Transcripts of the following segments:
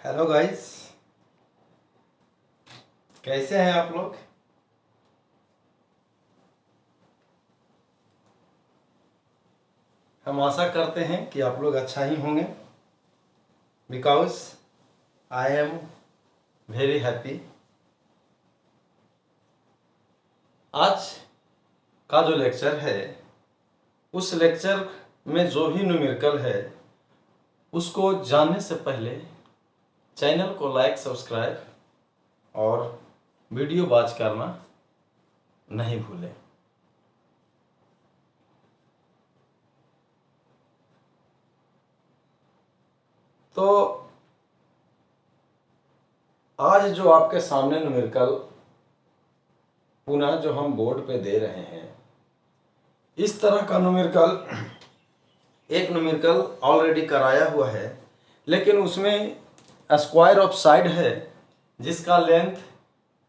Hello guys, कैसे हैं आप लोग। हम आशा करते हैं कि आप लोग अच्छा ही होंगे because I am very happy. आज का जो लेक्चर है उस लेक्चर में जो भी न्यूमेरिकल है उसको जानने से पहले चैनल को लाइक सब्सक्राइब और वीडियो वॉच करना नहीं भूलें। तो आज जो आपके सामने न्यूमेरिकल पुनः जो हम बोर्ड पे दे रहे हैं, इस तरह का एक न्यूमेरिकल ऑलरेडी कराया हुआ है, लेकिन उसमें स्क्वायर ऑफ साइड है जिसका लेंथ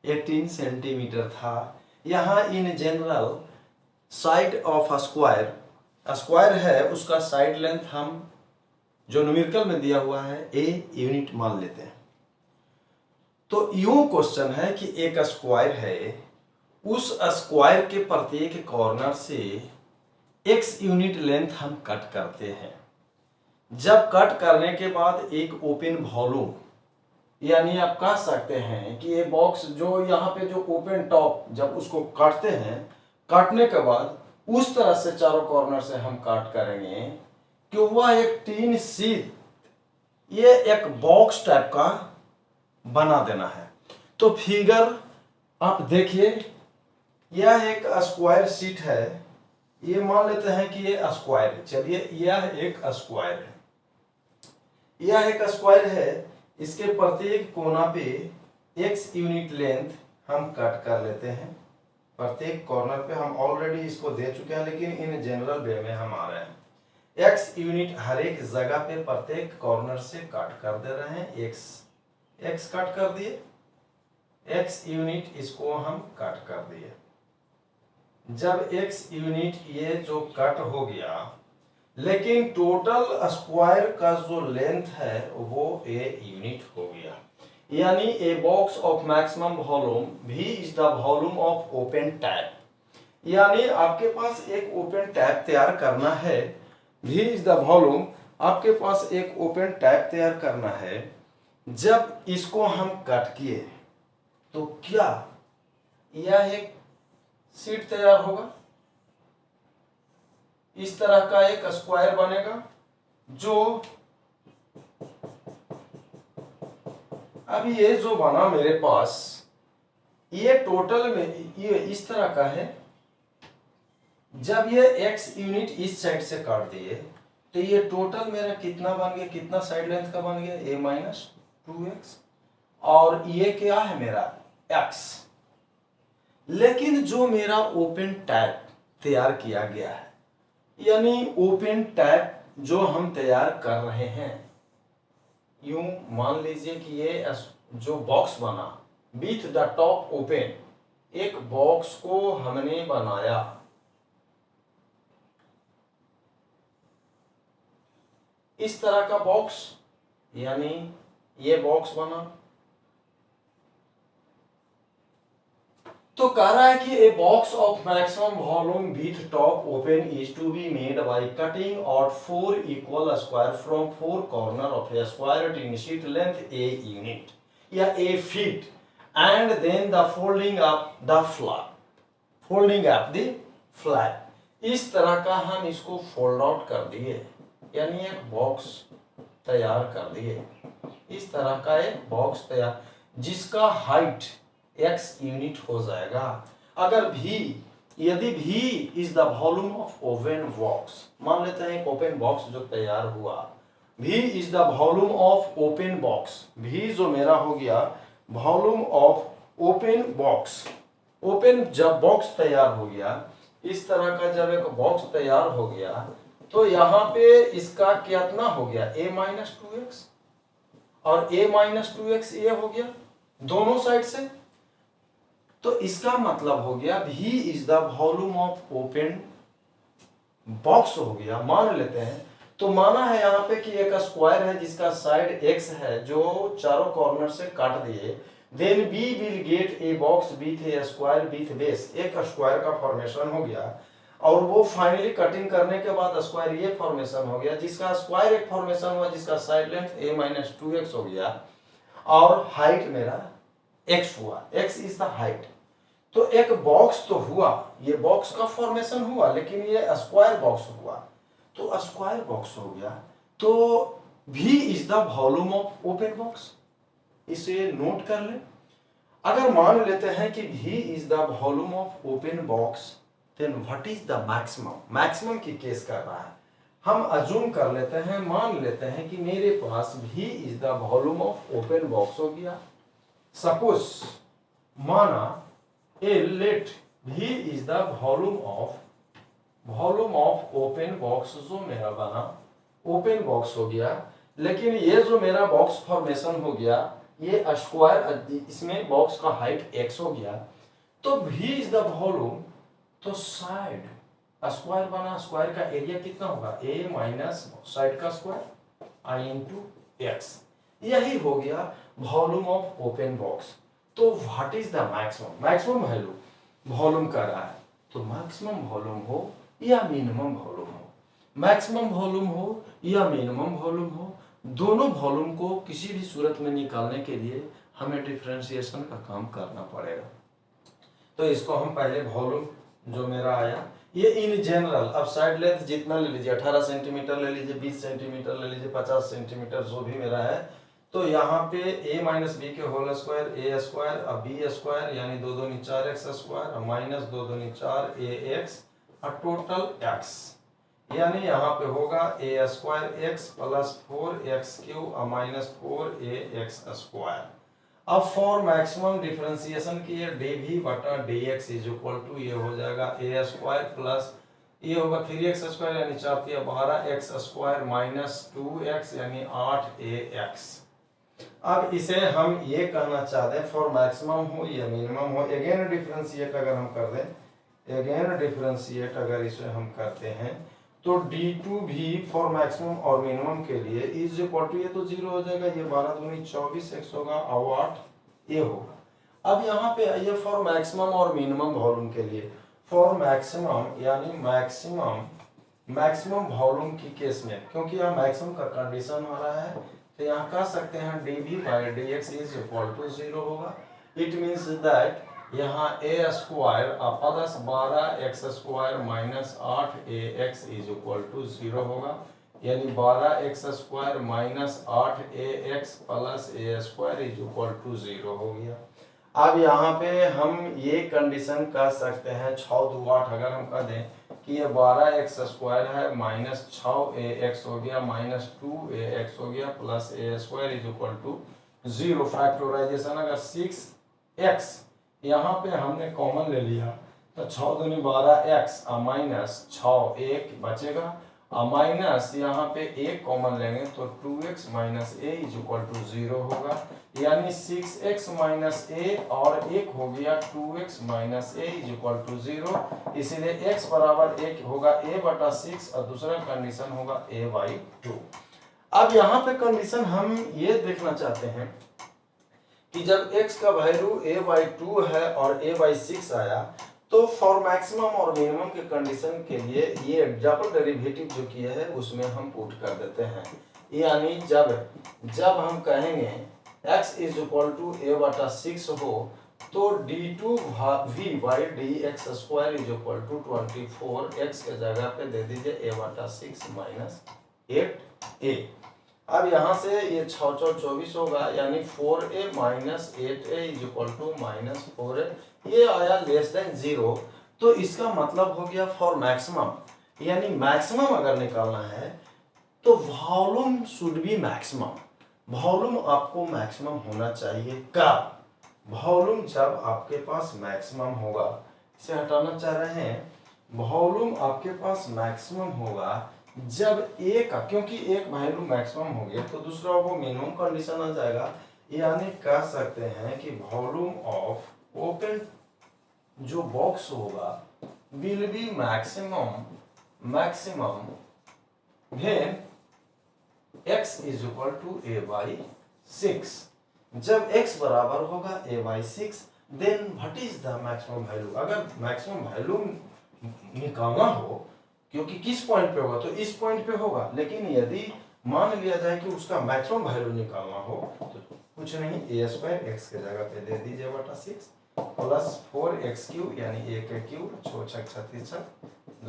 18 सेंटीमीटर था। यहाँ in general side of square है, उसका साइड लेंथ हम जो न्यूमेरिकल में दिया हुआ है ए यूनिट मान लेते हैं। तो यूं क्वेश्चन है कि एक स्क्वायर है, उस स्क्वायर के प्रत्येक कॉर्नर से x यूनिट लेंथ हम कट करते हैं। जब कट करने के बाद एक ओपन वॉल्यूम, यानी आप कह सकते हैं कि ये बॉक्स जो यहाँ पे जो ओपन टॉप, जब उसको काटते हैं, काटने के बाद उस तरह से चारों कॉर्नर से हम काट करेंगे कि वह एक टीन शीट, ये एक बॉक्स टाइप का बना देना है। तो फिगर आप देखिए, यह एक स्क्वायर शीट है, ये मान लेते हैं कि ये स्क्वायर है। चलिए, यह एक स्क्वायर है, यह एक स्क्वायर है। इसके प्रत्येक कोना पे x यूनिट लेंथ हम कट कर लेते हैं। प्रत्येक कॉर्नर पे हम ऑलरेडी इसको दे चुके हैं, लेकिन इन जनरल वे में हम आ रहे हैं। x यूनिट हर एक जगह पे प्रत्येक कॉर्नर से कट कर दे रहे हैं। x कट कर दिए, x यूनिट इसको हम कट कर दिए। जब x यूनिट ये जो कट हो गया, लेकिन टोटल स्क्वायर का जो लेंथ है वो a यूनिट हो गया। यानी ए box of maximum volume v is the volume of open tap. यानी आपके पास एक ओपन टैप तैयार करना है, v इज द वॉल्यूम, आपके पास एक ओपन टैप तैयार करना है। जब इसको हम कट किए तो क्या यह एक शीट तैयार होगा, इस तरह का एक स्क्वायर बनेगा। जो अब ये जो बना मेरे पास, ये टोटल में ये इस तरह का है। जब ये x यूनिट इस साइड से काट दिए तो ये टोटल मेरा कितना बन गया, कितना साइड लेंथ का बन गया, a माइनस 2x, और ये क्या है मेरा x। लेकिन जो मेरा ओपन टैप तैयार किया गया है, यानी ओपन टैप जो हम तैयार कर रहे हैं, यूं मान लीजिए कि ये जो बॉक्स बना विथ द टॉप ओपन, एक बॉक्स को हमने बनाया। इस तरह का बॉक्स, यानी ये बॉक्स बना। तो कह रहा है कि a box of maximum volume with top open is to be made by cutting out 4 equal square from 4 corner of a square tin sheet length a unit या a feet, and then the folding up the flap. इस तरह का हम इसको fold out कर दिए, यानी एक बॉक्स तैयार कर दिए। इस तरह का एक बॉक्स तैयार, जिसका हाइट x यूनिट हो जाएगा। अगर यदि v is the volume of open box, मान लेते हैं एक ओपन बॉक्स जो तैयार हुआ, v is the volume of open box, v जो मेरा हो गया volume of open box. Open जब बॉक्स तैयार हो गया, इस तरह का जब एक बॉक्स तैयार हो गया, तो यहाँ पे इसका कितना हो गया, a माइनस 2x, और a माइनस 2x ये हो गया दोनों साइड से। तो इसका मतलब हो गया v is the volume of open box हो गया, मान लेते हैं। तो माना है यहाँ पे कि एक स्क्वायर है जिसका साइड x है जो चारों कॉर्नर से काट दिए, then we will get a box with a square with base. एक स्क्वायर का फॉर्मेशन हो गया और वो फाइनली कटिंग करने के बाद स्क्वायर ये फॉर्मेशन हो गया, जिसका स्क्वायर एक फॉर्मेशन हुआ जिसका side length a minus 2x हो गया और हाइट मेरा x हुआ, x इज द हाइट। तो एक बॉक्स तो हुआ, ये बॉक्स का फॉर्मेशन हुआ, लेकिन ये स्क्वायर बॉक्स हुआ, तो स्क्वायर बॉक्स हो गया। तो V is the volume of open box, इसे नोट कर ले। अगर मान लेते हैं कि V is the volume of open box, then what is the maximum, maximum की केस कर रहा है। हम अज्यूम कर लेते हैं, मान लेते हैं कि मेरे पास V is the volume of open box हो गया। सपोज माना a let V is the volume of open box, जो मेरा बना ओपन बॉक्स हो गया, लेकिन ये जो मेरा बॉक्स फॉर्मेशन हो गया ये स्क्वायर, इसमें बॉक्स का हाइट x हो गया, तो V इज द वॉल्यूम, तो साइड स्क्वायर बना, स्क्वायर का एरिया कितना होगा a माइनस साइड का स्क्वायर i इंटू एक्स, यही हो गया वॉल्यूम ऑफ ओपन बॉक्स। तो what is the maximum, maximum value volume का रहा है, तो मैक्सिमम वॉल्यूम हो या मिनिमम वॉल्यूम हो, मैक्सिमम वॉल्यूम हो या मिनिमम वॉल्यूम हो, दोनों वॉल्यूम को किसी भी सूरत में निकालने के लिए हमें डिफरेंशिएशन का काम करना पड़ेगा। तो इसको हम पहले वॉल्यूम जो मेरा आया ये इन जनरल, अब साइड लेंथ जितना ले लीजिए, 18 सेंटीमीटर ले लीजिए, 20 सेंटीमीटर ले लीजिए, 50 सेंटीमीटर जो भी मेरा है, तो यहाँ पे a माइनस बी के होल स्क्वायर ए स्क्वायर, अब बी स्क्वायर यानी 2 दूनी 4x स्क्वायर माइनस 2 दूनी 4ax और टोटल x, यानी यहाँ पे होगा a square x plus 4x cube minus 4ax square. अब फॉर मैक्सिमम डिफरेंशिएशन की dv बटा dx इज इक्वल टू ये हो जाएगा a स्क्वायर प्लस ये होगा 3x स्क्वायर यानी 4 तिया 12x स्क्वायर माइनस 2x यानी 8ax। अब इसे हम ये कहना चाहते हैं फॉर मैक्सिमम हो या मिनिमम हो, अगेन डिफरेंशिएट अगर हम कर दें, अगेन डिफरेंशिएट अगर इसे हम करते हैं तो d2 भी फॉर मैक्सिमम और मिनिमम के लिए इज इक्वल टू, ये तो 0 हो जाएगा, ये 12 दूनी 24 x होगा और 8 ये होगा। अब यहाँ पे आइए फॉर मैक्सिमम और मिनिमम वॉल्यूम के लिए, फॉर मैक्सिमम यानी मैक्सिमम वॉल्यूम की केस में, क्योंकि यहाँ मैक्सिमम का कंडीशन आ रहा है, तो यहाँ कह सकते हैं dv by dx is equal to 0 होगा। इट मीन्स दैट यहाँ a square plus 12x square minus 8ax is equal to 0 होगा, यानी 12x square minus 8ax plus a square is equal to 0 हो गया। अब यहाँ पे हम ये कंडीशन कह सकते हैं 6 2 8, अगर हम कह दें कि ये 12x स्क्वायर है माइनस 6ax हो गया माइनस 2ax हो गया plus a square is equal to 0। Factorisation अगर 6x यहाँ पे हमने कॉमन ले लिया तो 6 दूनी 12x माइनस 6 एक बचेगा माइनस यहाँ पे एक कॉमन लेंगे तो 2x minus a is equal to 0 होगा, यानी 6x माइनस a और एक हो गया 2x minus a is equal to 0, इसीलिए x बराबर एक होगा a बटा 6 और दूसरा कंडीशन होगा a बाई 2। अब यहाँ पे कंडीशन हम ये देखना चाहते हैं कि जब x का वैल्यू a बाई 2 है और a बाई 6 आया, तो फॉर मैक्सिमम और मिनिमम के कंडीशन के लिए ये डबल डेरिवेटिव जो किया है उसमें हम पुट कर देते हैं, यानी जब हम कहेंगे x is equal to a बटा 6 हो तो d2 v by dx square is equal to 24, x के जगह पे दे दीजिए a बटा 6 माइनस 8a। अब यहाँ से ये 6 4 24 होगा, यानी 4a minus 8a is equal to minus 4a, ये आया लेस देन 0। तो इसका मतलब हो गया फॉर मैक्सिमम, यानी मैक्सिमम अगर निकालना है तो volume should be maximum, volume आपको मैक्सिमम होना चाहिए। कब? वॉल्यूम जब आपके पास मैक्सिमम होगा, इसे हटाना चाह रहे हैं, वॉल्यूम आपके पास मैक्सिमम होगा जब एक, क्योंकि एक वैल्यू मैक्सिमम हो गया तो दूसरा वो मिनिमम कंडीशन आ जाएगा, यानी कह सकते हैं कि वॉल्यूम ऑफ ओपन जो बॉक्स होगा will be maximum when x is equal to a/6। जब x बराबर होगा a/6 then what is the maximum value. अगर मैक्सिमम वैल्यू निकालना हो, क्योंकि किस पॉइंट पे होगा, तो इस पॉइंट पे होगा, लेकिन यदि मान लिया जाए कि उसका मैक्सिमम वैल्यू निकालना हो तो कुछ नहीं, a² x के जगह पे दे दीजिए बटा 6 प्लस 4x³ यानी a के क्यूब 6 6 36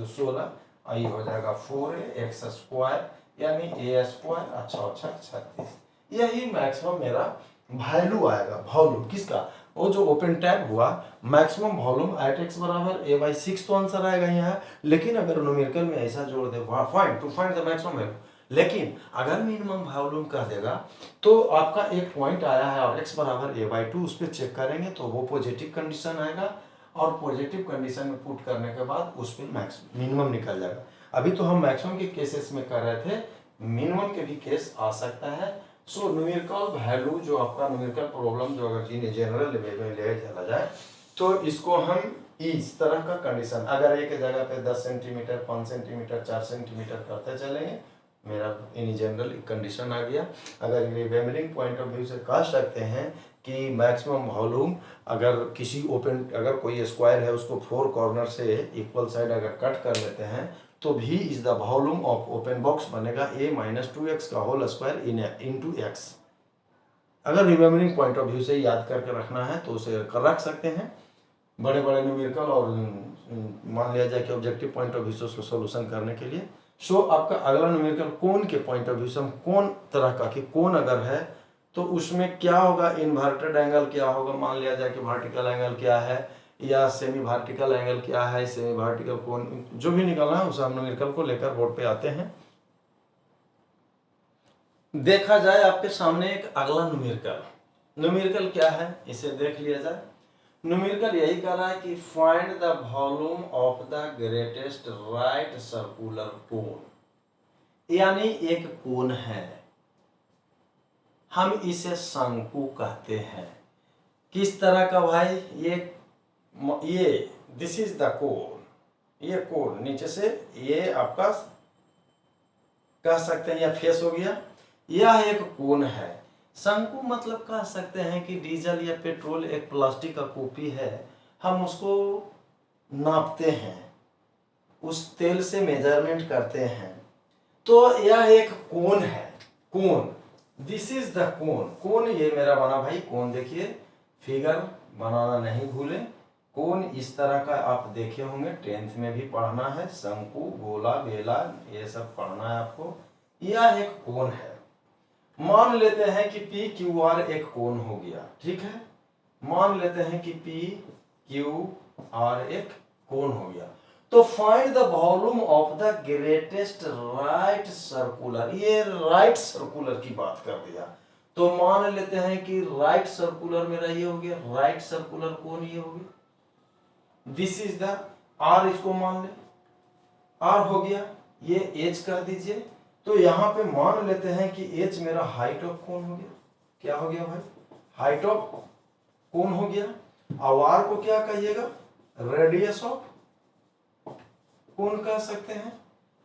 16 आई हो जाएगा 4x² यानी a² अच्छा 36। यही मैक्सिमम मेरा वैल्यू आएगा। वॉल्यूम किसका, वो जो ओपन टैब हुआ मैक्सिमम वॉल्यूम एट x बराबर a/6 तो आंसर आएगा यहाँ। लेकिन अगर न्यूमेरिकल में ऐसा जोड़ दे find to find the maximum value, लेकिन अगर मिनिमम वॉल्यूम कह देगा तो आपका एक पॉइंट आया है और x बराबर a/2 उस पर चेक करेंगे तो वो पॉजिटिव कंडीशन आएगा और पॉजिटिव कंडीशन में पुट करने के बाद उस पर मिनिमम निकल जाएगा। अभी तो हम मैक्सिमम के केसेस में कर रहे थे, मिनिमम के भी केस आ सकता है। सो न्यूमेरिकल वैल्यू जो आपका न्यूमेरिकल प्रॉब्लम जो अगर जनरल लेवल में ले चला जाए तो इसको हम इस तरह का कंडीशन, अगर एक जगह पे 10 सेंटीमीटर 5 सेंटीमीटर 4 सेंटीमीटर करते चलेंगे, मेरा इन जनरल कंडीशन आ गया। अगर रिमेम्बरिंग पॉइंट ऑफ व्यू से कह सकते हैं कि मैक्सिमम वॉल्यूम अगर किसी ओपन, अगर कोई स्क्वायर है उसको 4 कॉर्नर से इक्वल साइड अगर कट कर लेते हैं तो भी is the volume of open box बनेगा a-2x का होल स्क्वायर इनटू x। अगर रिमेम्बरिंग पॉइंट ऑफ व्यू से याद करके रखना है तो उसे रख सकते हैं। बड़े बड़े न्यूमेरिकल और मान लिया जाए कि ऑब्जेक्टिव पॉइंट ऑफ व्यू से उसको सोल्यूशन करने के लिए। सो आपका अगला न्यूमेरिकल कोण के पॉइंट ऑफ व्यू से हम कोण तरह का कि कोण अगर है तो उसमें क्या होगा, इन्वर्टेड एंगल क्या होगा, मान लिया जाए कि वर्टिकल एंगल क्या है या सेमी वर्टिकल एंगल क्या है, सेमी वर्टिकल कोण जो भी निकालना है उस हम न्यूमेरिकल को लेकर बोर्ड पे आते हैं। देखा जाए आपके सामने एक अगला न्यूमेरिकल क्या है इसे देख लिया जाए। न्यूमेरिकल यही कह रहा है कि find the volume of the greatest right circular cone, यानी एक कोन है, हम इसे शंकु कहते हैं। किस तरह का भाई, ये दिस इज द कोन, ये कोन नीचे से ये आपका कह सकते हैं या फेस हो गया, यह एक कोन है। शंकु मतलब कह सकते हैं कि डीजल या पेट्रोल एक प्लास्टिक का कॉपी है, हम उसको नापते हैं, उस तेल से मेजरमेंट करते हैं, तो यह एक कोन है। कोन, दिस इज द कोन। कोन ये मेरा बना भाई, कोन देखिए, फिगर बनाना नहीं भूलें। कोन इस तरह का आप देखे होंगे, 10th में भी पढ़ना है, शंकु गोला बेला ये सब पढ़ना है आपको। यह एक कोन है। मान लेते हैं कि पी क्यू आर एक कोन हो गया, ठीक है, मान लेते हैं कि पी क्यू आर एक कोन हो गया, तो find the volume of the greatest right circular. ये राइट सर्कुलर की बात कर दिया, तो मान लेते हैं कि राइट सर्कुलर मेरा ये हो गया, राइट सर्कुलर कोन ये हो गया, दिस इज द आर, इसको मान ले आर हो गया, ये एच कर दीजिए। तो यहां पे मान लेते हैं कि एच मेरा हाइट ऑफ कोन हो गया। क्या हो गया भाई, हाइट ऑफ कोन हो गया। और आर को क्या कहिएगा, रेडियस ऑफ कोन कह सकते हैं,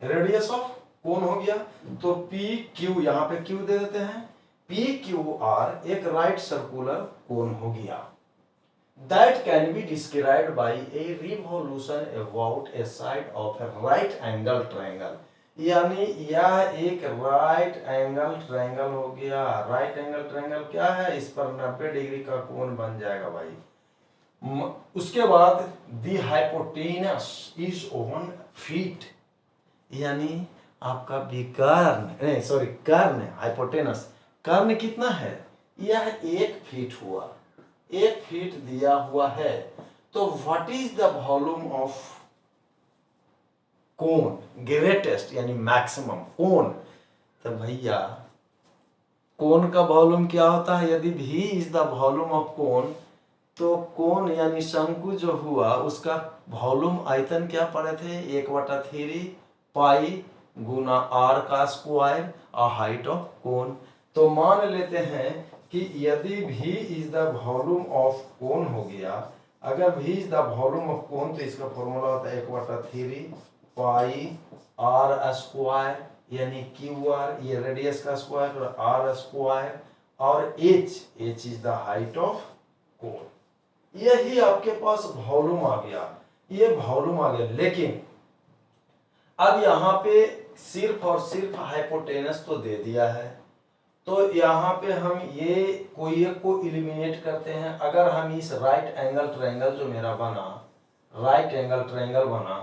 रेडियस ऑफ कोन हो गया। तो पी क्यू, यहां पे क्यू दे देते हैं, पी क्यू आर एक राइट सर्कुलर कोन हो गया। That can be described by a revolution about a side of a right angle triangle। यानी यह एक राइट एंगल ट्रायंगल हो गया। राइट एंगल ट्रायंगल क्या है, इस पर 90 डिग्री का कोण बन जाएगा भाई। उसके बाद दी हाइपोटेनस इज 1 फीट, यानी आपका विकर्ण सॉरी कर्ण, हाइपोटेनस कर्ण कितना है, यह 1 फीट हुआ, 1 फीट दिया हुआ है। तो what is the volume of cone, greatest यानी मैक्सिमम कोन। तो भैया कोन का वॉल्यूम क्या होता है, यदि v is the volume of कोन, तो कोन यानी शंकु जो हुआ उसका वॉल्यूम आयतन क्या पड़े थे, 1/3 पाई गुना r का स्क्वायर और हाइट ऑफ कोन। तो मान लेते हैं कि यदि v is the volume of कोन हो गया, अगर v is the volume of कोन तो इसका फॉर्मूला होता है 1/3 पाई r स्क्वायर यानी क्यू आर, ये रेडियस का स्क्वायर और आर स्क्वायर, और H is the height of cone. यही आपके पास वॉल्यूम आ गया, ये वॉल्यूम आ गया। लेकिन अब यहाँ पे सिर्फ और सिर्फ हाइपोटेनस तो दे दिया है, तो यहाँ पे हम ये कोई एक को इलिमिनेट करते हैं। अगर हम इस राइट एंगल ट्रायंगल जो मेरा बना, राइट एंगल ट्रायंगल बना,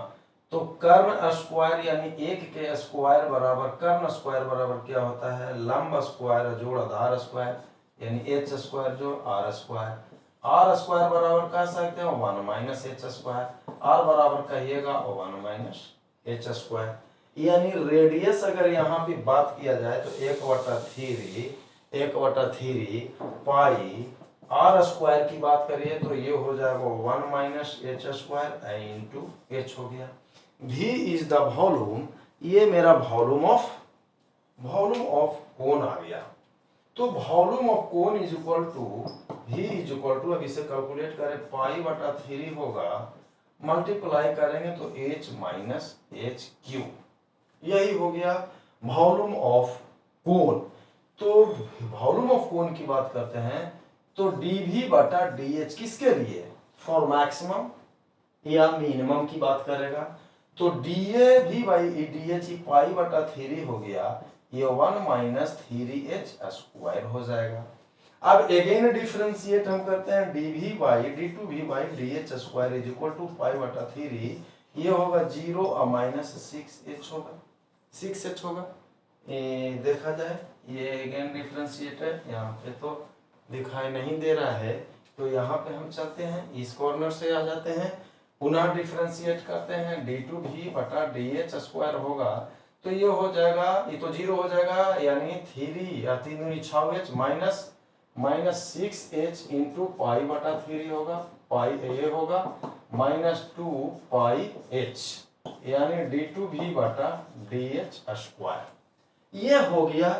तो कर्ण स्क्वायर यानी एक के स्क्वायर बराबर कर्ण स्क्वायर बराबर क्या होता है, लंब स्क्वायर जोड़ आधार स्क्वायर, यानी एच स्क्वायर जो आर स्क्वायर। आर स्क्वायर बराबर कह सकते हो 1 माइनस एच स्क्वायर, आर बराबर कहिएगा 1 माइनस एच स्क्वायर। यानी रेडियस अगर यहाँ पे बात किया जाए तो 1/3 पाई आर स्क्वायर की बात करिए तो ये हो जाएगा 1 minus H square into H हो गया। V इज द वॉल्यूम, ये मेरा वॉल्यूम ऑफ कोन आ गया। तो volume of cone is equal to V is equal to, अब इसे कैलकुलेट करें, π/3 होगा, मल्टीप्लाई करेंगे तो h माइनस एच क्यू, यही हो गया वॉल्यूम ऑफ कोन। तो वॉल्यूम ऑफ कोन की बात करते हैं तो dV/dh किसके लिए, फॉर मैक्सिमम या मिनिमम की बात करेगा, तो dAV/dH π/3 हो गया, ये 1 माइनस 3h स्क्वायर हो जाएगा। अब अगेन डिफरेंशिएट हम करते हैं, dV/d2V/dH square is equal to π/3, ये होगा 0 माइनस 6h होगा, 6h होगा। देखा जाए ये अगेन डिफरेंशिएट है, यहाँ पे तो दिखाई नहीं दे रहा है, तो यहाँ पे हम चलते हैं, इस कॉर्नर से आ जाते हैं, पुनः डिफरेंशिएट करते हैं, d2V/dH स्क्वायर होगा, तो ये हो जाएगा, ये तो 0 हो जाएगा, यानी 3 या 3 6h माइनस 6h इंटू π/3 होगा, पाई ये होगा माइनस 2πh, यानी d2V/dH स्क्वायर, ये हो गया।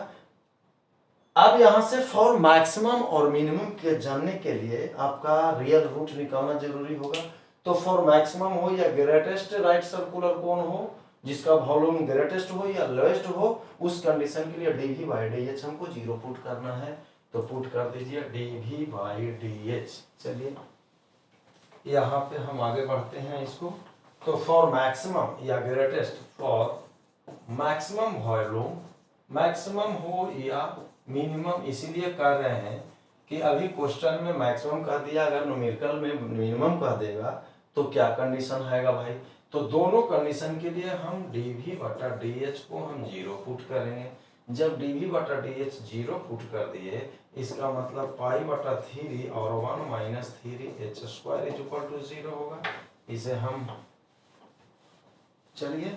अब यहां से फॉर मैक्सिमम और मिनिमम के जानने के लिए आपका रियल रूट निकालना जरूरी होगा। तो फॉर मैक्सिमम हो या ग्रेटेस्ट राइट सर्कुलर कोन हो, जिसका वॉल्यूम ग्रेटेस्ट हो या लोएस्ट हो, उस कंडीशन के लिए dV/dH हमको 0 पुट करना है, तो पुट कर दीजिए dV/dH। चलिए यहाँ पे हम आगे बढ़ते हैं इसको, तो फॉर मैक्सिमम या greatest, for maximum volume, maximum हो या मिनिमम इसीलिए कर रहे हैं कि अभी क्वेश्चन में मैक्सिमम कह दिया, अगर न्यूमेरिकल में मिनिमम कह देगा तो क्या कंडीशन आएगा भाई। तो दोनों कंडीशन के लिए हम dV/dH को हम 0 पुट करेंगे। जब dV/dH 0 पुट कर दिए, इसका मतलब π/3 और 1 minus 3h square is equal to 0 होगा। इसे हम, चलिए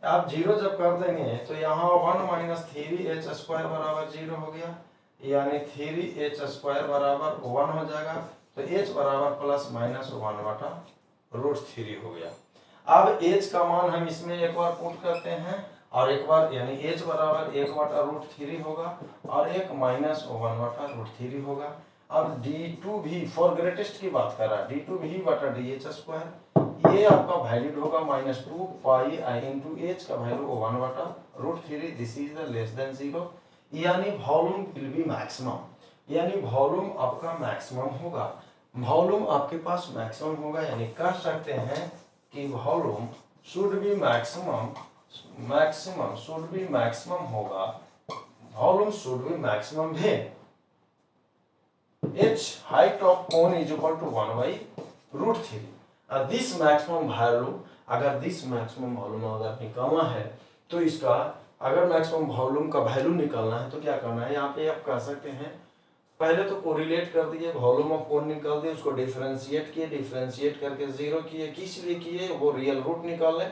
आप 0 जब कर देंगे तो यहाँ 1 माइनस 3h स्क्वायर बराबर 0 हो गया, यानी 3h स्क्वायर बराबर 1 हो जाएगा, तो h बराबर प्लस माइनस 1/√3 हो गया। अब h का मान हम इसमें एक बार पुट करते हैं और एक बार, यानी h बराबर 1/√3 होगा और 1 माइनस 1/√3 होगा। अब d2V फॉर ग्रेटेस्ट की बात कर रहा है, d2V/dH स्क्वायर, ये आपका वैल्यूड होगा माइनस 2πi इंटू एच का value 1/√3, this is the less than 0, यानी वॉल्यूम विल बी मैक्सिमम, यानी वॉल्यूम आपका मैक्सिमम होगा। वॉल्यूम आपके पास मैक्सिमम होगा, यानी कह सकते हैं कि volume should be maximum, maximum should be maximum होगा, वॉल्यूम शुड बी मैक्सिमम है h height of cone is equal to 1/√3। This maximum value, अगर दिस मैक्सिमम वॉल्यूम अगर निकालना है तो इसका, अगर मैक्सिमम वॉल्यूम का वैल्यू निकालना है तो क्या करना है, यहाँ पे आप कह सकते हैं, पहले तो कोरिलेट कर दिए, वॉल्यूम ऑफ कोन निकाल दिए, उसको डिफरेंशिएट किए, डिफरेंशिएट करके 0 किए, किस लिए किए, वो रियल रूट निकाले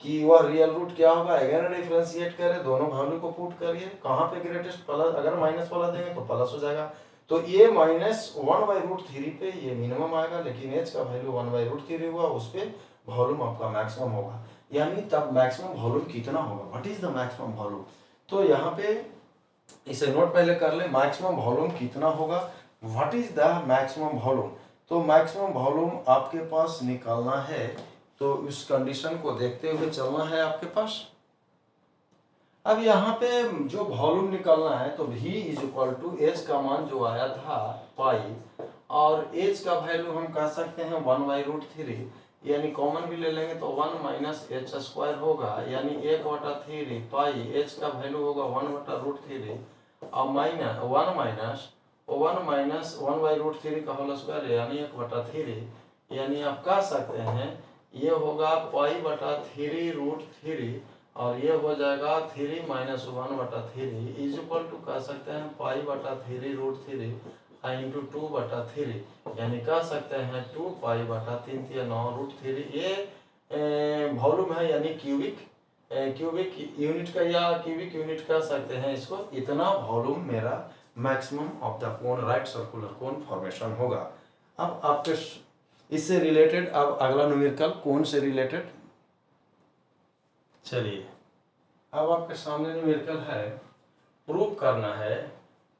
कि वह रियल रूट क्या होगा, अगेन डिफरेंशिएट करें, दोनों वैल्यू को पुट करिए, कहाँ पे ग्रेटेस्ट प्लस, अगर माइनस वाला देंगे तो प्लस हो जाएगा, तो ये माइनस 1/√3 पे ये मिनिमम आएगा, लेकिन h का वैल्यू 1/√3 हुआ, उस पे वॉल्यूम आपका मैक्सिमम होगा। यानी तब मैक्सिमम वॉल्यूम कितना होगा, what is the maximum volume, तो यहाँ पे इसे नोट पहले कर ले, मैक्सिमम वॉल्यूम कितना होगा, what is the maximum volume. तो मैक्सिमम वॉल्यूम आपके पास निकालना है, तो उस कंडीशन को देखते हुए चलना है आपके पास। अब यहाँ पे जो वॉल्यूम निकालना है तो v is equal to H का मान जो आया था पाई, और एच का वैल्यू हम कह सकते हैं 1/√3, यानी कॉमन भी ले लेंगे तो 1 माइनस एच स्क्वायर होगा, यानी 1/3 पाई एच का वैल्यू होगा 1/√3 और माइनस 1 माइनस 1/√3 का होल स्क्वायर यानी 1/3, यानी आप कह सकते हैं ये होगा पाई/3√3 और ये हो जाएगा 3 माइनस 1/3 इज इक्वल टू कह सकते हैं पाई/3√3 इंटू 2/3, यानी कह सकते हैं 2 पाई/3 या 9√3। ये वॉल्यूम है, यानी क्यूबिक यूनिट का या क्यूबिक यूनिट कह सकते हैं इसको। इतना वॉल्यूम मेरा maximum of the cone right circular cone formation होगा। अब आपके इससे रिलेटेड अब अगला न्यूमेरिकल कोन से रिलेटेड, चलिए अब आपके सामने न्यूमेरिकल है, प्रूव करना है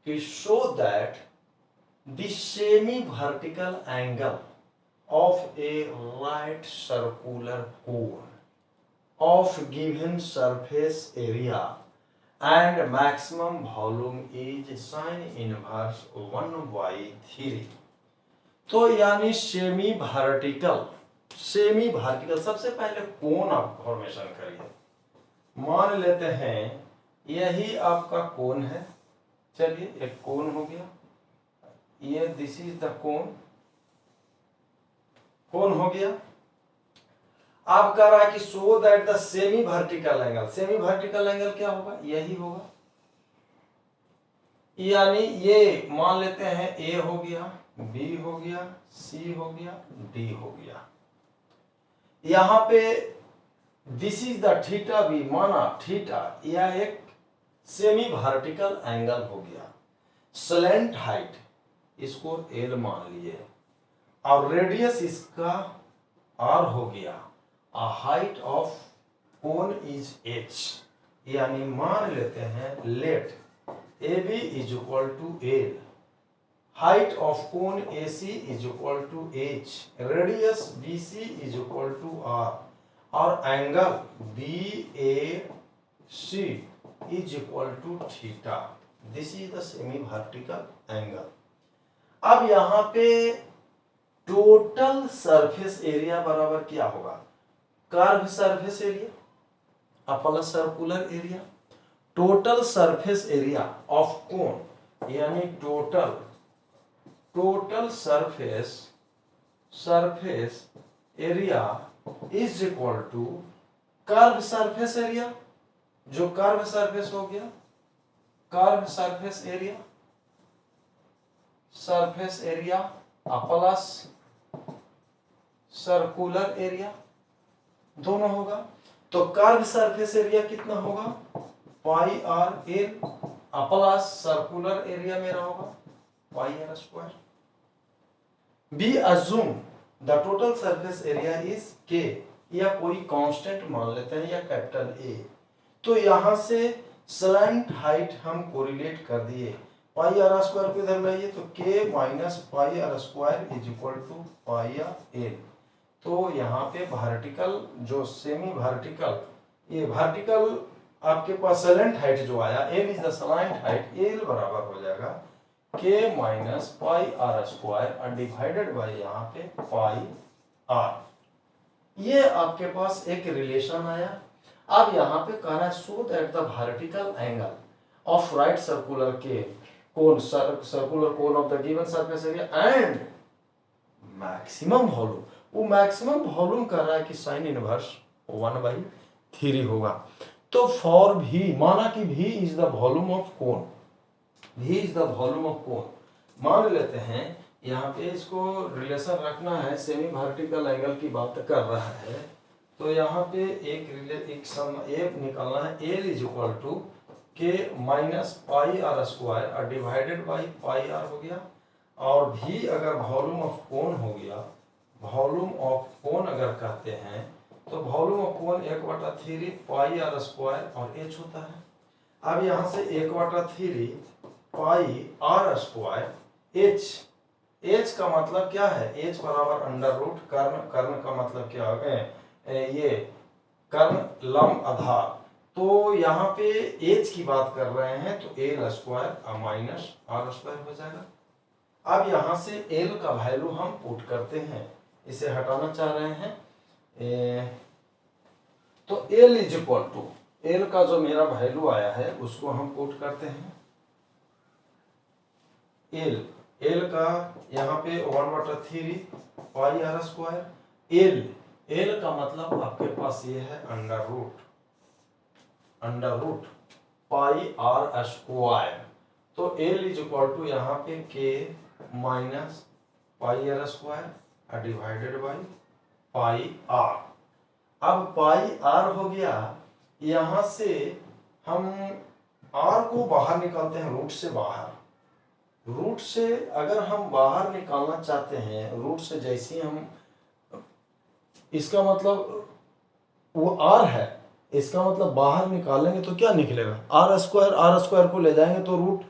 कि show that the semi vertical angle of A right circular cone of given surface area and maximum volume is sin inverse 1/3। तो यानी सेमी वर्टिकल सबसे पहले कोन आप फॉर्मेशन करिए। मान लेते हैं यही आपका कोन है, चलिए एक कोन हो गया, ये दिस इज द कोन हो गया। आप कह रहा है कि सो that the semi vertical angle क्या होगा, यही होगा, यानी ये मान लेते हैं ए हो गया, बी हो गया, सी हो गया, डी हो गया। यहां पे this is the theta B, माना थीटा, यह एक सेमी वर्टिकल एंगल हो गया। स्लैंट हाइट इसको एल मान लिए और रेडियस इसका आर हो गया। A height of cone is h, यानी मान लेते हैं late AB is equal to L, height of cone AC is equal to h, radius BC is equal to R और angle BAC is equal to theta। This is the semi vertical angle। अब यहाँ पे total surface area बराबर क्या होगा, curve surface area plus circular area. Total surface area of cone यानी total surface area is equal to curve surface area, जो curve surface हो गया, curve surface area plus circular area दोनों होगा। तो कर्व सरफेस एरिया कितना होगा, pi R L plus circular area मेरा होगा pi are square. Be assume the total surface area is K, या कोई कांस्टेंट मान लेते हैं या कैपिटल ए। तो यहां से स्लैंट हाइट हम कोरिलेट कर दिए, पाई आर स्क्वायर को इधर लाइए तो K minus pi are square is equal to pi are L. तो यहाँ पे वर्टिकल जो सेमी वर्टिकल, ये वर्टिकल आपके पास स्लैंट हाइट जो आया L is the slant height, L बराबर हो जाएगा के माइनस पाई आर स्क्वायर और डिवाइडेड बाय यहाँ पे पाई आर। ये आपके पास एक रिलेशन आया। अब यहाँ पे कह रहा है so that the vertical angle of right circular के cone circular cone of the given surface area and maximum volume, वो मैक्सिमम वॉल्यूम कर रहा है कि साइन इनवर्स 1/3 होगा। तो फॉर भी माना कि v is the volume of कोन, मान लेते हैं यहाँ पे इसको रिलेशन रखना है, सेमी वर्टिकल एंगल की बात कर रहा है। तो यहाँ पे एक निकालना है, एल इज इक्वल टू के माइनस पाई आर स्क्वायर और डिवाइडेड बाई पाई आर हो गया। और भी अगर वॉल्यूम ऑफ कोन हो गया, वॉल्यूम ऑफ कोन अगर कहते हैं तो volume of cone 1/3 pi are square और एच होता है। अब यहाँ से 1/3 पाई आर स्क्वायर एच का मतलब क्या है, एच बराबर अंडर रूट कर्ण का मतलब क्या है, ये कर्ण लंब आधार तो यहाँ पे एच की बात कर रहे हैं तो L square minus R square हो जाएगा। अब यहाँ से एल का वैल्यू हम पुट करते हैं, इसे हटाना चाह रहे हैं। तो L is equal to, L का जो मेरा वैल्यू आया है उसको हम पुट करते हैं। एल एल का यहाँ पे 1/3 pi are square. L L का मतलब आपके पास ये है under root pi are square. तो एल इज इक्वल टू यहाँ पे K minus pi are square divided by pi R. अब पाई आर हो गया, यहाँ से हम आर को बाहर निकालते हैं रूट से बाहर। रूट से अगर हम बाहर निकालना चाहते हैं, रूट से जैसे हम, इसका मतलब वो आर है, इसका मतलब बाहर निकालेंगे तो क्या निकलेगा, आर स्क्वायर को ले जाएंगे तो रूट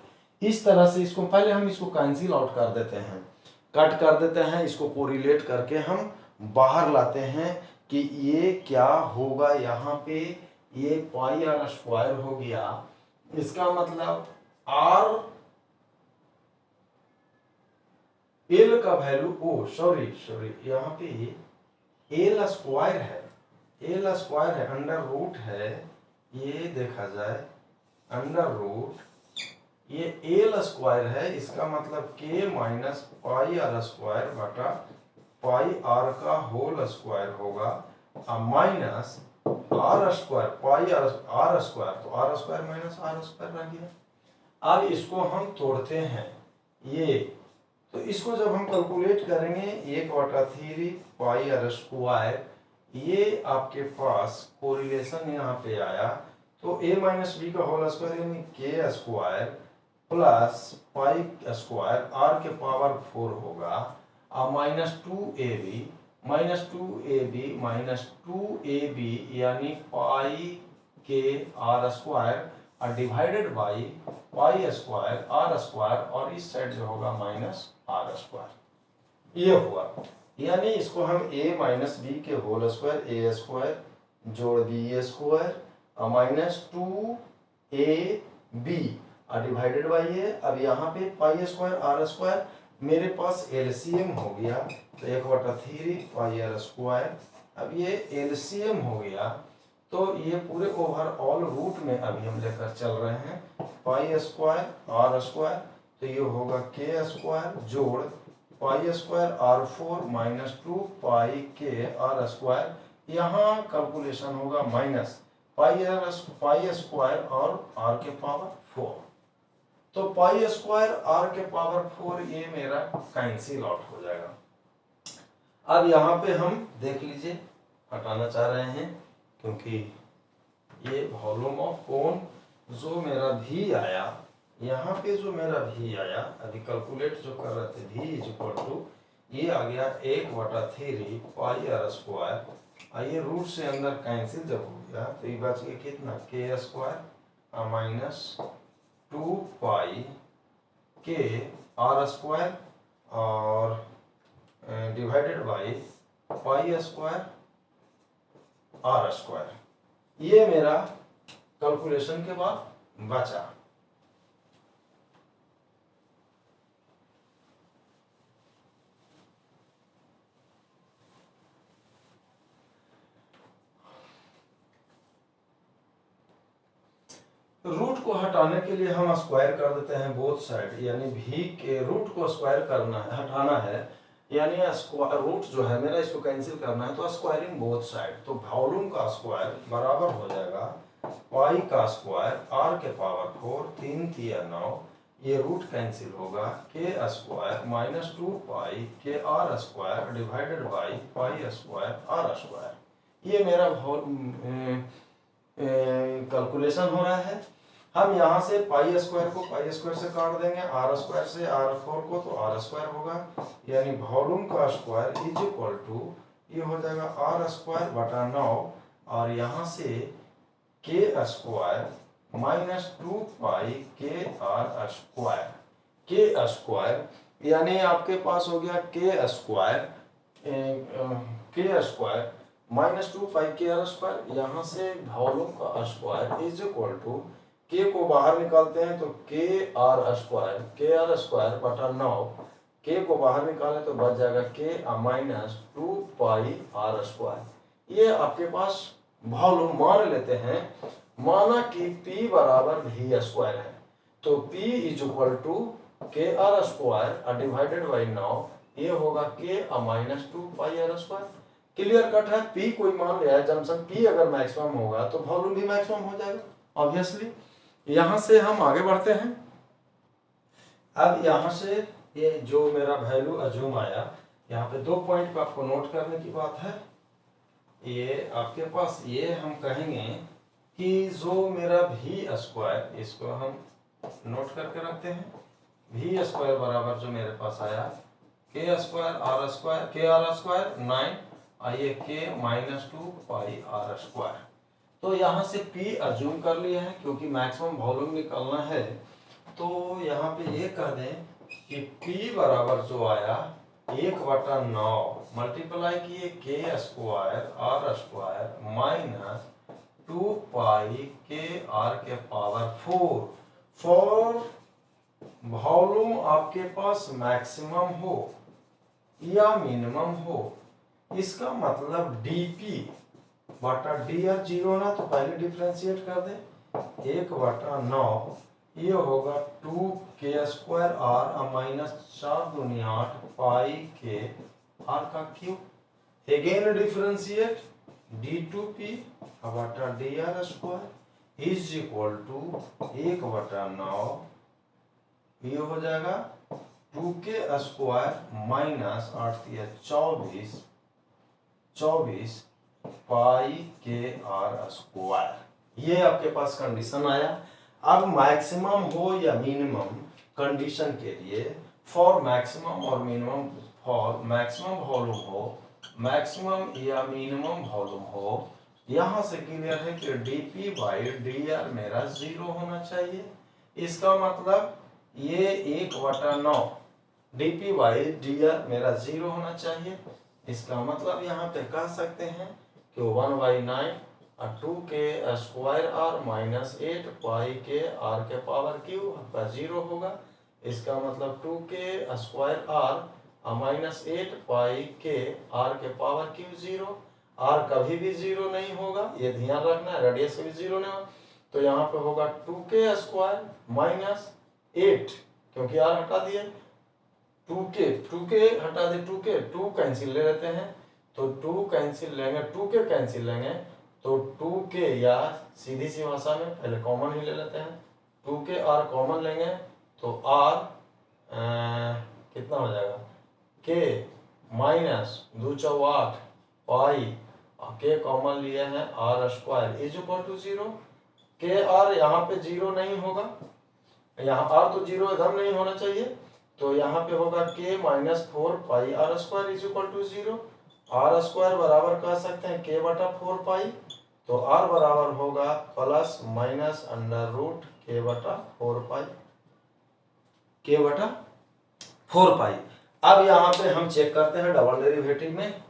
इस तरह से, इसको पहले हम इसको कैंसिल आउट कर देते हैं, कट कर देते हैं, इसको कोरिलेट करके हम बाहर लाते हैं कि ये क्या होगा। यहाँ पे ये पाई आर स्क्वायर हो गया, इसका मतलब आर एल का वैल्यू सॉरी यहाँ पे एल स्क्वायर है, अंडर रूट है, ये देखा जाए अंडर रूट, ये एल स्क्वायर है, इसका मतलब के माइनस पाई आर स्क्वायर बटा पाई आर का होल स्क्वायर होगा, minus R square pi are square, तो R square minus R square रह गया। अब इसको हम तोड़ते हैं, ये तो इसको जब हम कैलकुलेट करेंगे 1/3 पाई आर स्क्वायर, ये आपके पास कोरिलेशन यहाँ पे आया, तो a माइनस बी का होल स्क्वायर यानी K square plus pi square R के पावर 4 होगा, माइनस 2ab माइनस 2ab यानी पाई के R square divided by pi square R square, और इस साइड जो होगा माइनस आर स्क्वायर, ये हुआ। यानी इसको हम a माइनस बी के होल स्क्वायर ए स्क्वायर जोड़ B square minus 2ab divided by ये, अब यहाँ पे पाई स्क्वायर आर स्क्वायर, मेरे पास एलसीएम हो गया तो 1/3 पाई आर स्क्वायर, अब ये एलसीएम हो गया तो ये पूरे ओवरऑल रूट में अभी हम लेकर चल रहे हैं पाई स्क्वायर आर स्क्वायर, तो ये होगा के स्क्वायर जोड़ पाई स्क्वायर आर 4 माइनस 2 पाई के आर स्क्वायर, यहाँ कैलकुलेशन होगा माइनस पाई स्क्वायर और आर के पावर 4, तो पाई स्क्वायर आर के पावर 4 ये मेरा कैंसिल आउट हो जाएगा। अब यहाँ पे हम देख लीजिए, हटाना चाह रहे हैं क्योंकि ये वॉल्यूम ऑफ कोन जो मेरा भी आया, यहाँ पे जो मेरा भी आया, अभी कैलकुलेट जो कर रहे थे भी इज इक्वल टू, ये आ गया 1/3 पाई आर स्क्वायर, आइए रूट से अंदर कैंसिल जब हो गया तो ये बच गया कितना, के स्क्वायर माइनस 2 पाई के आर स्क्वायर और divided by pi square R square, ये मेरा कैलकुलेशन के बाद बचा। रूट को हटाने के लिए हम स्क्वायर कर देते हैं बोथ साइड, यानी भी के रूट को स्क्वायर करना है, हटाना है, यानी रूट जो है मेरा इसको कैंसिल करना है तो स्क्वायरिंग बोथ साइड, तो वॉल्यूम का स्क्वायर बराबर हो जाएगा पाई का स्क्वायर आर के पावर 4 3 3 9, ये रूट कैंसिल होगा, के स्क्वायर माइनस 2 पाई के R square divided by pi square R square, ये मेरा कैलकुलेशन हो रहा है। हम यहाँ से पाई स्क्वायर को पाई स्क्वायर से काट देंगे, आर स्क्वायर से आर 4 को, तो आर स्क्वायर होगा, यानी वॉल्यूम का स्क्वायर इज इक्वल टू, ये हो जाएगा आर स्क्वायर बटा 9, और यहाँ से के स्क्वायर माइनस 2 पाई के आर स्क्वायर, के स्क्वायर यानी आपके पास हो गया के स्क्वायर -2πk r², यहाँ से वॉल्यूम का स्क्वायर इज इक्वल टू के को बाहर निकालते हैं तो के r² बटा 9, के को बाहर निकाले तो बच जाएगा के -2πr²। ये आपके पास वॉल्यूम मान लेते हैं, माना कि P बराबर v² है, तो P is equal to KR² divided by 9, ये होगा के -2πr²। क्लियर कट है। P कोई मान लिया है, जंक्शन P अगर मैक्सिमम होगा तो वॉल्यूम भी मैक्सिमम हो जाएगा ऑब्वियसली। यहां से हम आगे बढ़ते हैं। अब यहां से ये जो मेरा वैल्यू अज्यूम आया, यहाँ पे 2 पॉइंट को आपको नोट करने की बात है। ये आपके पास ये हम कहेंगे कि जो मेरा v², इसको हम नोट करके रखते हैं, v² बराबर जो मेरे पास आया KR² 9, आइए के -2πr²। तो यहाँ से P अज्यूम कर लिया है, क्योंकि मैक्सिमम वॉल्यूम निकालना है, तो यहाँ पे ये कह दें कि P बराबर जो आया 1/9 मल्टीप्लाई किए KR² -2πkr⁴ फॉर वॉल्यूम आपके पास मैक्सिमम हो या मिनिमम हो। इसका मतलब dP बटा dr 0 ना, तो पहले डिफरेंशिएट कर दे, 1/9 ये होगा 2k² r -4×8 πk r³ again differentiate d2p बटा dr² इज इक्वल टू 1/9, ये हो जाएगा 2k² -8×24 πkr²। ये आपके पास कंडीशन आया। अब मैक्सिमम हो या मिनिमम कंडीशन के लिए, फॉर मैक्सिमम और मिनिमम, फॉर मैक्सिमम वॉल्यूम हो, मैक्सिमम या मिनिमम वॉल्यूम हो, यहाँ से क्लियर है कि dP/dr मेरा 0 होना चाहिए। इसका मतलब ये 1/9 dP/dr मेरा 0 होना चाहिए। इसका मतलब यहाँ पे कह सकते हैं कि 1/9 2k² r -8 πkr³ आपका 0 होगा। इसका मतलब 2k² r -8 πkr³ 0, r कभी भी 0 नहीं होगा, ये ध्यान रखना है, रेडियस कभी 0 नहीं होगा। तो यहाँ पे होगा 2k² -8, क्योंकि r हटा दिए, 2k हटा दे, 2 कैंसिल ले लेते हैं, तो 2 कैंसिल लेंगे, 2k कैंसिल लेंगे तो 2k, या सीधी सी भाषा में पहले कॉमन ही ले लेते हैं, 2k r कॉमन लेंगे तो r कितना हो जाएगा, k -2×8 पाई, के कॉमन लिए हैं r² इज इक्वल टू 0। के r यहाँ पे 0 नहीं होगा, यहाँ r तो 0 एकदम नहीं होना चाहिए, तो यहाँ पे होगा k -4 πr² is equal to 0। r² बराबर कह सकते हैं k/4π, तो r बराबर होगा ±√k/4π। अब यहाँ पे हम चेक करते हैं डबल डेरिवेटिव में,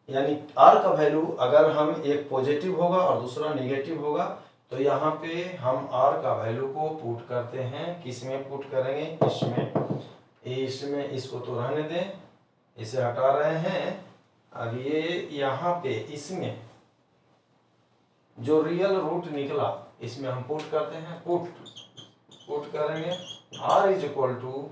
यानी r का वैल्यू अगर हम एक पॉजिटिव होगा और दूसरा नेगेटिव होगा, तो यहाँ पे हम r का वैल्यू को पुट करते हैं, किस में पुट करेंगे, इसमें इसको तो रहने दें, इसे हटा रहे हैं। अब ये यहाँ पे इसमें जो रियल रूट निकला, इसमें हम पुट करते हैं, पुट करेंगे, r is equal to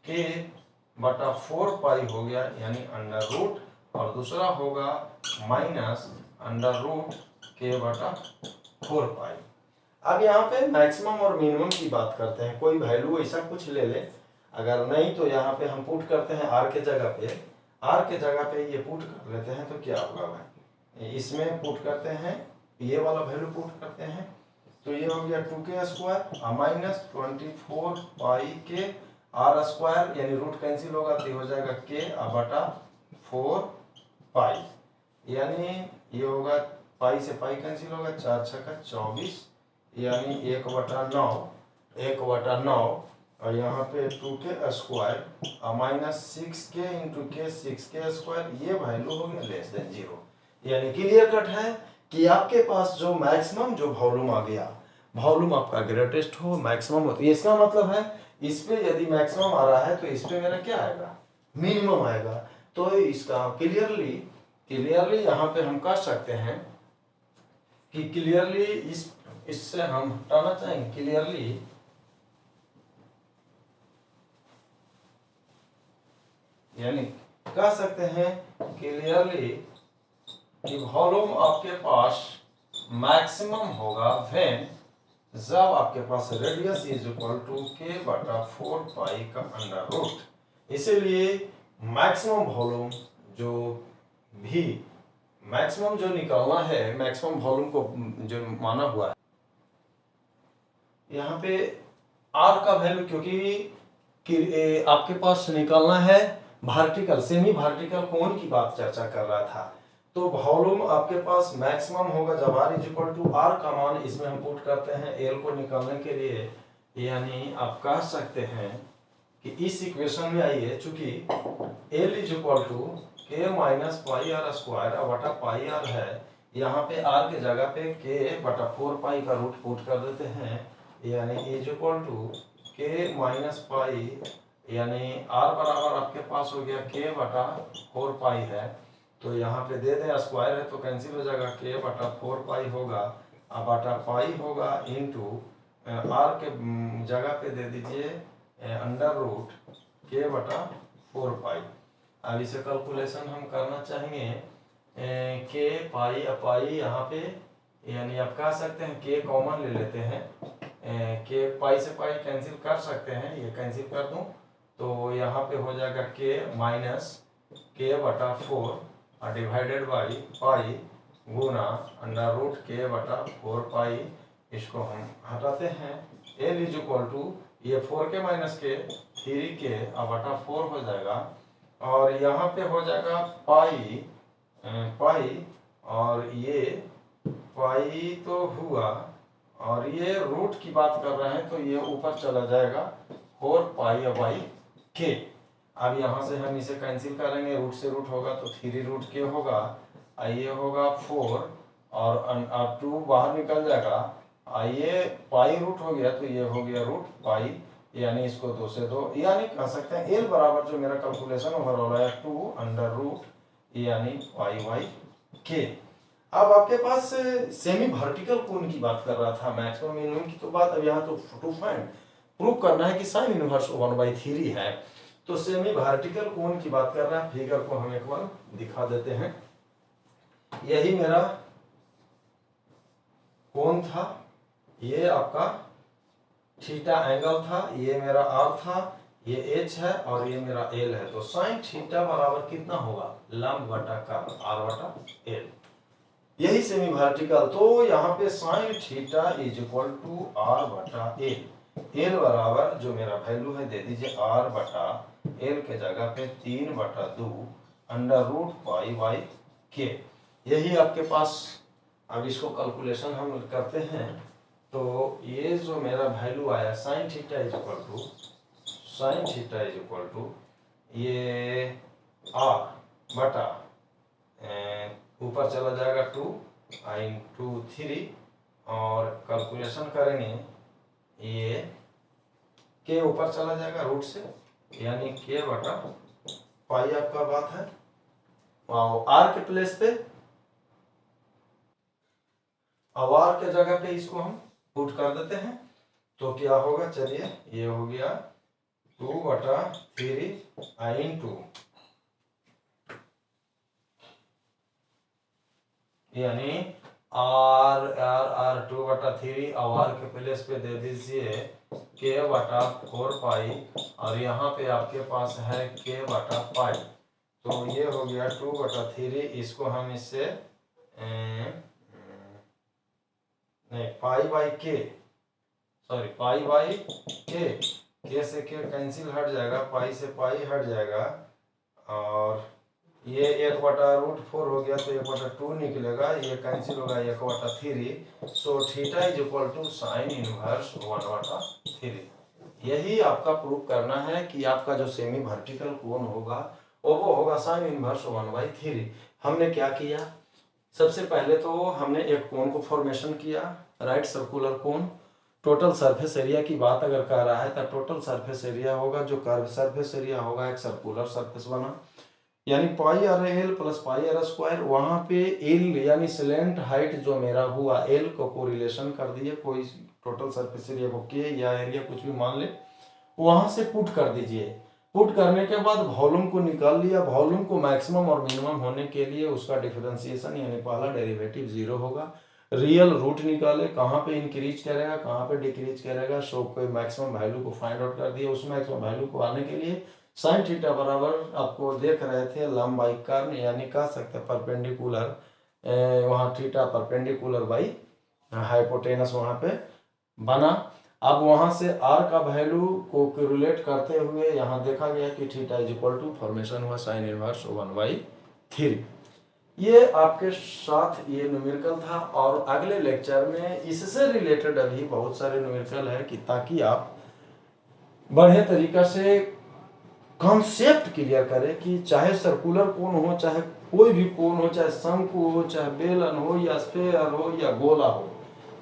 k/4π हो गया, यानी √ और दूसरा होगा -√k/4π। अब यहाँ पे मैक्सिमम और मिनिमम की बात करते हैं, कोई वैल्यू ऐसा कुछ ले ले, अगर नहीं तो यहाँ पे हम पुट करते हैं r के जगह पे, ये पुट कर लेते हैं, तो क्या होगा भाई, इसमें पुट करते हैं, ये वाला वैल्यू पुट करते हैं, तो ये हो गया 2k² -24 πkr², यानी रूट कैंसिल होगा तो हो जाएगा k/4π, यानी ये होगा पाई से पाई कैंसिल होगा, 4×6=24, यानी 1/9 और यहाँ पे 2k² -6k × k 6k², ये वैल्यू हो गया <0। यानी क्लियर कट है कि आपके पास जो मैक्सिमम जो वॉल्यूम आ गया, वॉल्यूम आपका ग्रेटेस्ट हो, मैक्सिमम हो, तो इसका मतलब है इस पे यदि मैक्सिमम आ रहा है तो इस पे मेरा क्या आएगा, मिनिमम आएगा। तो इसका क्लियरली यहाँ पे हम कह सकते हैं कि क्लियरली इससे हम हटाना चाहेंगे, क्लियरली यानी कह सकते हैं क्लियरली कि वॉल्यूम आपके पास मैक्सिमम होगा व्हेन, जब आपके पास रेडियस इज इक्वल टू के बटा 4 पाई का अंडर रूट। इसीलिए मैक्सिमम वॉल्यूम जो भी मैक्सिमम जो निकालना है, मैक्सिमम वॉल्यूम को जो माना हुआ है यहाँ पे आर का वैल्यू, क्योंकि आपके पास निकालना है वर्टिकल सेमी वर्टिकल कोण की बात चर्चा कर रहा था, तो वॉल्यूम आपके पास मैक्सिमम होगा जब R is equal to R का मान इसमें हम पुट करते हैं एल को निकालने के लिए। यानी आप कह सकते हैं कि इस इक्वेशन में आइए, चूंकि एल इज इक्वल टू के माइनस पाई आर स्क्वायर बटा पाई आर है, यहाँ पे आर के जगह पे के बटा 4 पाई का रूट पुट कर देते हैं, यानी इज इक्वल टू के माइनस पाई, यानी आर बराबर आपके पास हो गया के बटा 4 पाई है, तो यहाँ पे दे दें स्क्वायर है तो कैंसिल हो जाएगा, के बटा 4 पाई होगा, अब बटा पाई होगा इनटू आर के जगह पे दे दीजिए अंडर रूट के बटा 4 पाई। अब इसे कैलकुलेशन हम करना चाहेंगे के पाई पाई यहाँ पे, यानी आप कह सकते हैं के कॉमन ले लेते हैं, के पाई से पाई कैंसिल कर सकते हैं, ये कैंसिल कर दूं तो यहाँ पे हो जाएगा के माइनस के बटा 4 डिवाइडेड बाई पाई गुना अंडर रूट के बटा 4 पाई। इसको हम हटाते हैं, एल इज इक्वल टू ये 4 के माइनस के 3 के बटा 4 हो जाएगा, और यहाँ पे हो जाएगा पाई और ये पाई तो हुआ, और ये रूट की बात कर रहे हैं तो ये ऊपर चला जाएगा 4 पाई बाई के। अब यहाँ से हम इसे कैंसिल करेंगे, रूट से रूट होगा तो 3 रूट के होगा, ये होगा 4 और 2 बाहर निकल जाएगा, ये पाई रूट हो गया तो ये हो गया रूट पाई, यानी इसको 2 से 2, यानी कह सकते हैं एल बराबर जो मेरा कैलकुलेशन ओवरऑल है 2 अंडर रूट यानी पाई बाई के। अब आपके पास सेमी वर्टिकल कोण की बात कर रहा था, मैक्सिमम मिनिमम की तो बात, अब यहाँ तो टू फाइंड प्रूव करना है कि साइन इनवर्स 1/3 है, तो सेमी वर्टिकल कोण की बात कर रहा है। फिगर को हम एक बार दिखा देते हैं, यही मेरा कोण था, ये आपका थीटा एंगल था, ये मेरा आर था, ये एच है और ये मेरा एल है, तो साइन थीटा बराबर कितना होगा, लंब बटा कर्ल आर बटा एल, यही सेमी वर्टिकल। तो यहाँ पे sine theta is equal to R बटा एल, एल बराबर जो मेरा वैल्यू है दे दीजिए आर बटा एल के जगह पे 3/2 अंडर रूट पाई बाई के, यही आपके पास। अब इसको कैलकुलेशन हम करते हैं, तो ये जो मेरा वैल्यू आया sine theta is equal to ये आर बटा ऊपर चला जाएगा 2 इंटू 3 और कैलकुलेशन करेंगे, ये के ऊपर चला जाएगा रूट से, यानी के बटा पाई आपका बात है, और आर के प्लेस पे, अब आर के जगह पे इसको हम पुट कर देते हैं, तो क्या होगा, चलिए ये हो गया 2/3 इंटू, यानी आर 2/3 और आर के प्लेस पे दे दीजिए के बटा 4 पाई, और यहाँ पे आपके पास है के बटा पाई, तो ये हो गया 2/3, इसको हम इससे नहीं पाई बाई के, सॉरी पाई बाई के से के कैंसिल हट जाएगा, पाई से पाई हट जाएगा, और ये 1/√4 हो गया तो 1/2 निकलेगा, ये कैंसिल होगा 1/3, so theta is equal to sine inverse 1/3। यही आपका प्रूफ करना है कि आपका जो सेमी वर्टिकल कोण होगा वो होगा साइन इनवर्स 1/3। हमने क्या किया, सबसे पहले तो हमने एक कोन को फॉर्मेशन किया, right circular cone. Total surface area की बात अगर कर रहा है तो टोटल सरफेस एरिया होगा, जो कर्व सरफेस एरिया होगा, एक सर्कुलर सरफेस बना, यानी pi R L plus pi are square. वहां पे एल यानी स्लेंट हाइट जो मेरा हुआ, एल को कोरिलेशन कर दिए, कोई टोटल सरफेस एरिया को के या एरिया कुछ भी मान ले, वहां से पुट कर दीजिए। पुट करने के बाद वॉल्यूम को निकाल लिया। वॉल्यूम को मैक्सिमम और मिनिमम होने के लिए उसका डिफरेंशिएशन यानी पहला डेरिवेटिव जीरो होगा। रियल रूट निकाले, कहाँ पे इंक्रीज करेगा कहाँ पे डिक्रीज करेगा, सो कोई मैक्सिमम वैल्यू को फाइंड आउट कर दिया। उस मैक्सिमम वैल्यू को आने के लिए साइन थीटा बराबर आपको देख रहे थे लंबाई कर्व, यानी कह सकते हैं परपेंडिकुलर, वहाँ थीटा परपेंडिकुलर बाई हाइपोटेनस वहाँ पे बना। अब वहां से आर का वैल्यू को कैलकुलेट करते हुए यहाँ देखा गया कि theta is equal to formation हुआ साइन इनवर्स 1/3। ये आपके साथ ये न्यूमेरिकल था, और अगले लेक्चर में इससे रिलेटेड अभी बहुत सारे न्यूमेरिकल है कि ताकि आप बढ़िया तरीका से कॉन्सेप्ट क्लियर करें कि चाहे सर्कुलर कोन हो, चाहे कोई भी कोन हो, चाहे शंकु हो, चाहे बेलन हो या स्फेयर हो या गोला हो,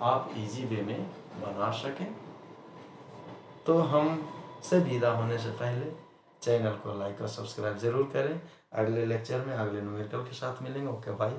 आप इजी वे में बना सकें। तो हम से विदा होने से पहले चैनल को लाइक और सब्सक्राइब जरूर करें। अगले लेक्चर में अगले न्यूमेरिकल के साथ मिलेंगे। Okay bye.